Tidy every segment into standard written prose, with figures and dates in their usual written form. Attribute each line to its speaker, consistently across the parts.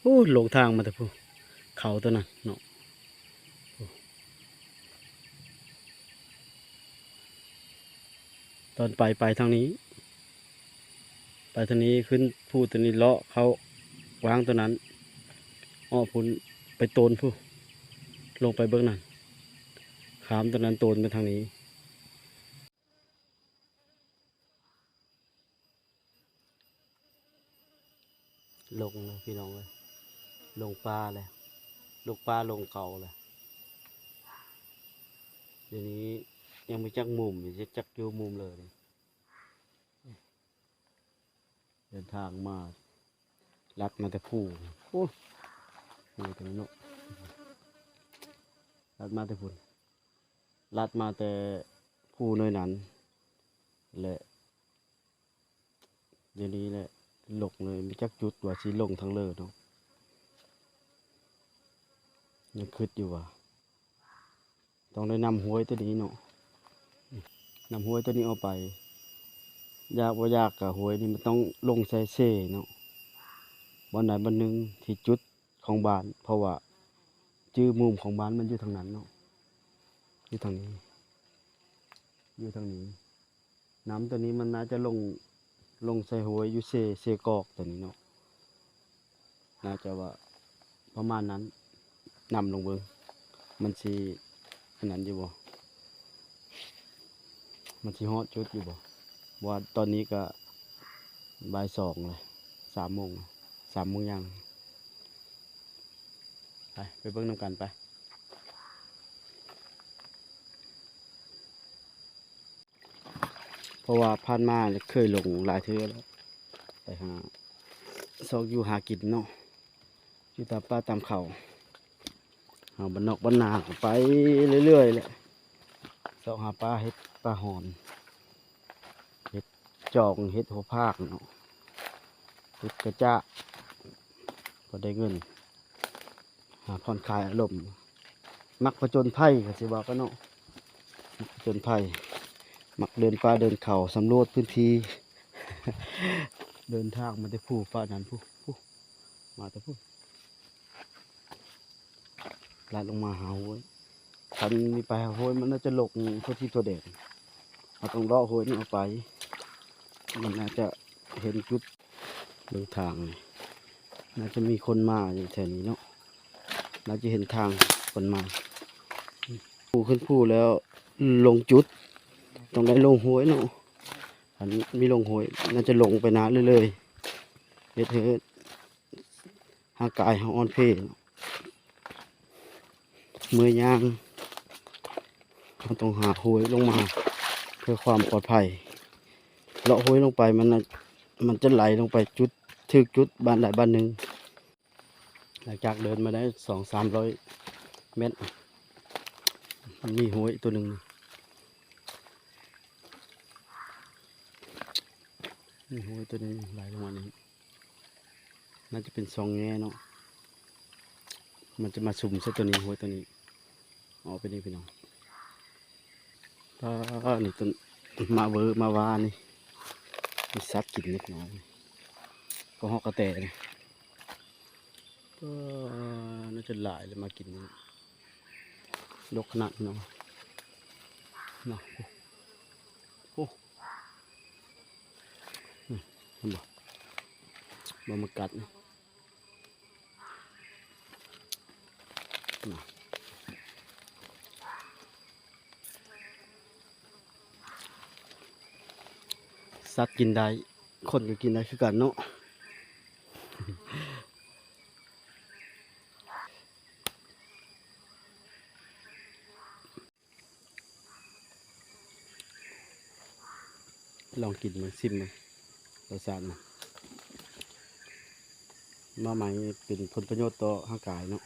Speaker 1: โอ้หลงทางมาแต่พูเขาตัวนั้นเนาะตอนไปทางนี้ไปทางนี้ขึ้นพูตัวนี้เลาะเขาวางตัวนั้นอ้อพุ่นไปโตนผู้ลงไปเบื้องนั้นขามตัวนั้นโตนไปทางนี้ลงเลยพี่น้องเลยลงปลาเลยลงปลาลงเก่าเลยเดี๋ยวนี้ยังไม่จักมุมจะจักอยู่มุมเลยเดินทางมาลัดมาแต่ผู้โอ้ยตรงนี้เนาะลัดมาแต่พุ่นลัดมาแต่ผู้น้อยนั้นแหละเดี๋ยวนี้แหละหลกเลยไม่จักจุดว่าสีลงทางเลยเนาะยังคิดอยู่ว่าต้องได้นำห้วยตัวนี้เนาะนำห้วยตัวนี้เอาไปยากว่ายากกับห้วยนี่มันต้องลงใส่เซ่เนาะวันไหนวันหนึ่งที่จุดของบ้านเพราะว่าจื้อมุมของบ้านมันอยู่ทางนั้นเนาะอยู่ทางนี้อยู่ทางนี้น้ำตัวนี้มันน่าจะลงใส่ห้วยอยู่เซกอกตัวนี้เนาะน่าจะว่าประมาณนั้นนำลงเบิ้งมันสีขนาดอยู่บ่มันสีฮอตจุดอยู่บ่ว่าตอนนี้ก็บ่ายสองเลย3 โมง3 โมงยังไปเบิ้งน้ำกันไปเพราะว่าผ่านมาเคยลงหลายเทื่อแล้วไปหาซอกอยู่หากินเนาะอยู่ตามป่าตามเขาหาบ้านนอกบ้านนาไปเรื่อยๆเลยซอกหาปลาเห็ดปลาหอนเห็ดจองเห็ดหัวภาคเนาะเห็ดกระจ้าพอได้เงินหาผ่อนคลายอารมณ์มักผจญภัยก็สิว่าก็เนาะมักผจญภัยมักเดินป่าเดินเขาสำรวจพื้นที่ เดินทางมาแต่ผู้ฟ้านั้นผู้มาแต่ผู้ลาดลงมาหาห้วยคันมีไปหาห้วยมันน่าจะหลงทั่วที่ตัวเด็กเราต้องเลาะห้วยนี่เอาไปมันน่าจะเห็นจุดเดินทางน่าจะมีคนมาอยู่แถวนี้เนาะน่าจะเห็นทางคนมาผู้ขึ้นผู้แล้วลงจุดต้องได้ลงห้วยเนาะอันนี้มีลงห้วยน่าจะลงไปนะเรื่อยๆเฮ็ดให้ร่างกายเขาอ่อนเพลียเมื่อยางเราต้องหาห้วยลงมาเพื่อความปลอดภัยเลาะห้วยลงไปมันจะไหลลงไปจุดถึกจุดบ้านใดบ้านหนึ่งหลังจากเดินมาได้200-300 เมตรมันมีห้วยตัวหนึ่งมีห้วยตัวหนึ่งไหลลงมานี้น่าจะเป็น2 แง่เนาะมันจะมาสุ่มซะตัวนี้ห้วยตัวนี้อ๋อเป็นนี่พี่น้องนี่ต้นมาเวอร์มาวานี่มีสัตว์กินเล็กน้อยก็ฮอกกระแตนี่ก็น่าจะหลายเลยมากินนี่ลกขนาดเนาะเนาะโอ้มันบ่มากัดนะสัตว์กินได้คนก็กินได้คือกันเนาะลองกินมันซิมมันรสชาติมันมาใหม่เป็นผลประโยชน์ต่อร่างกายเนาะ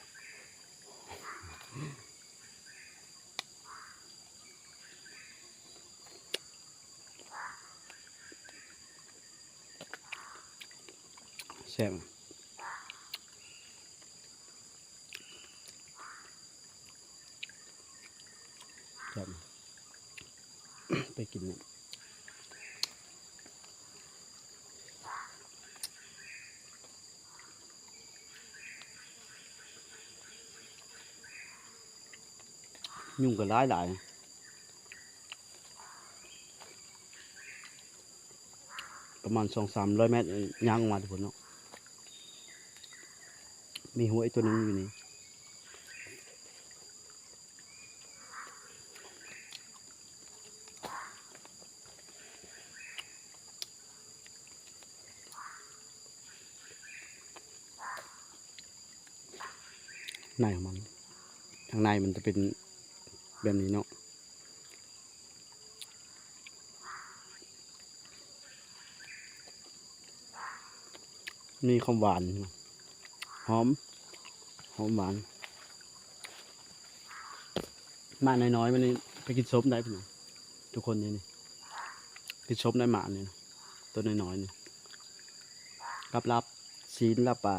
Speaker 1: แซ่บแซ่บไปกินเนี่ย ยุ่งกับหลายหลายประมาณ200-300 เมตรย่างออกมาทุกคนเนาะมีหัวไอ้ตัวหนึงอยู่นี่ในของมันทางในมันจะเป็นแบบนี้เนาะมีความหวานหอมหวานมาน้อยๆมันนี่ไปกินซบได้พี่น้องทุกคนนี่กินซบได้หมาเนี่ยตัวน้อยๆนี่รับซีนรับปลา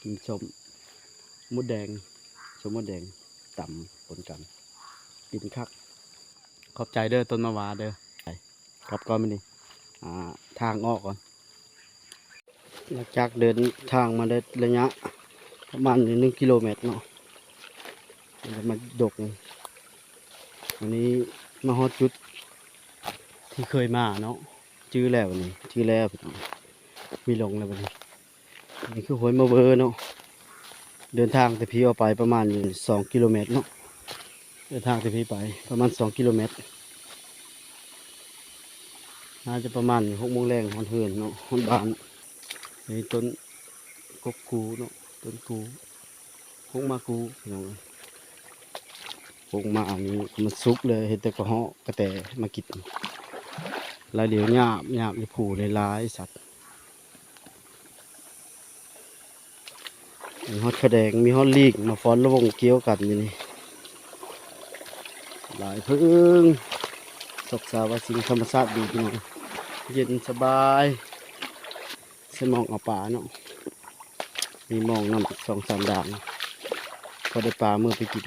Speaker 1: กินชมมดแดงชมมดแดงต่ำปนกันกินคักขอบใจเด้อต้นมะวาเด้อไปกลับก่อนมานี่ทางออกก่อนหลังจากเดินทางมาได้ระยะประมาณ1 กิโลเมตรเนาะจะมาดกวันนี้มาฮอดจุดที่เคยมาเนาะชื่อแล้วนี่ชื่อแล้วพี่น้องมีลงแล้ววันนี้นี่คือห้วยมะเวอเนาะเดินทางแต่พี่ออกไปประมาณ2 กิโลเมตรเนาะเดินทางแต่พี่ไปประมาณ2 กิโลเมตรน่าจะประมาณ6 โมงแรงฮอนเฮือนเนาะฮอนบานนี่ต้นกกกูเนาะต้นกูพงมากูพี่น้องพงมาอันนี้มันซุกเลยเห็นแต่กระเหาะกระแตมากินลายเดียวหยาบอยู่ผูหลายๆสัตว์มีฮอดกระแดงมีฮอดลีกมาฟ้อนระวงเกี้ยวกันอยู่นี่หลายพึ่งสกสาวสิ่งธรรมชาติดีพี่น้องเย็นสบายสมองเอาป่าเนาะมีมองน้ำ2-3 ด่านพอได้ปลาเมื่อไปกิน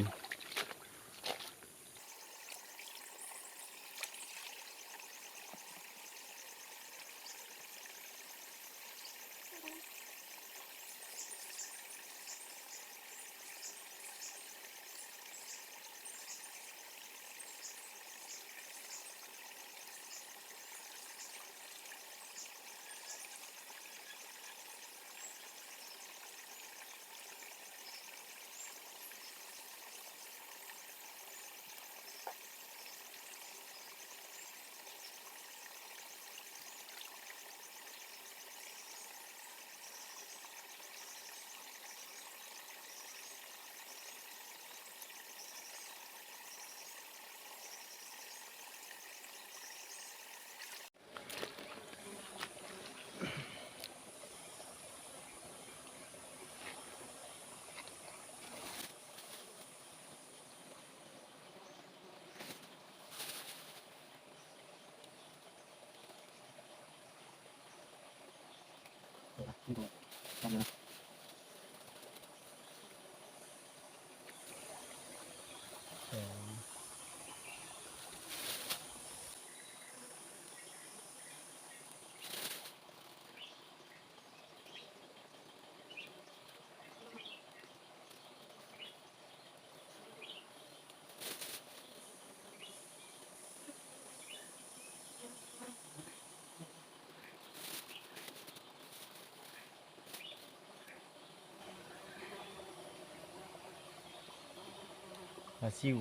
Speaker 1: ปลาซิว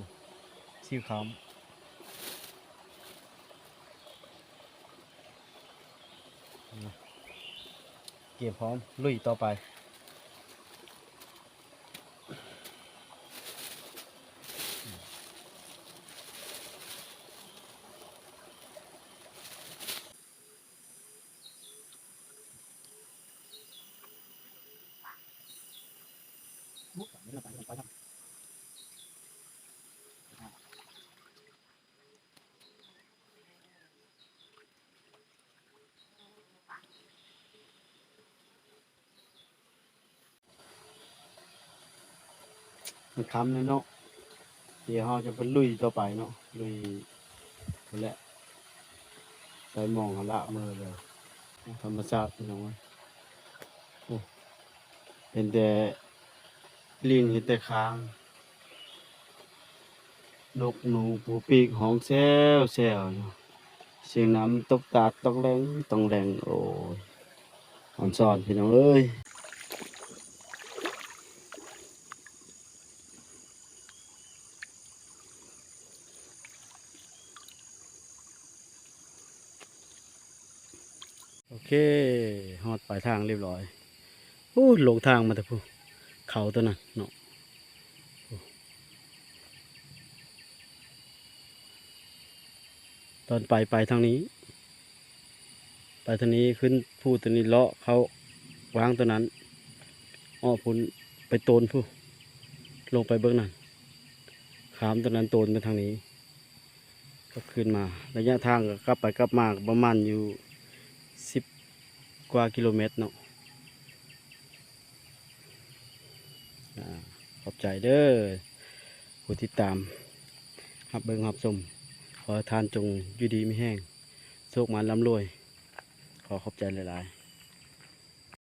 Speaker 1: ขาวเก็บพร้อมลุยต่อไปมันคำเลยเนาะเดี๋ยวเราจะไปลุยต่อไปเนาะลุยนั่นแหละไปมองหาละเมือเลยธรรมชาติพี่น้องโอ้เห็นแต่ลิงเห็นแต่ค้าง นกหนูปูปีกห้องแซวแซวอยู่เสียงน้ำตกตาดต้องแรงต้องแรงโอ้ยอ่อนสอนพี่น้องเอ้ยโอเคฮอดปลายทางเรียบร้อยโอ้หลงทางมาแต่พูเขาตัวนั้นเนาะตอนไปทางนี้ไปทางนี้ขึ้นพูตัวนี้เลาะเขาวางตัวนั้นอ้อพุ่นไปโตนผู้ลงไปเบื้องนั้นขามตัวนั้นโตนไปทางนี้ก็ขึ้นมาระยะทางก็กลับไปกลับมาประมาณอยู่10 กว่ากิโลเมตรเนาะขอบใจเด้อผู้ที่ตามหับเบิงหับชมขอทานจงอยู่ดีไม่แห้งโชคมาร่ำรวยขอขอบใจหลายๆ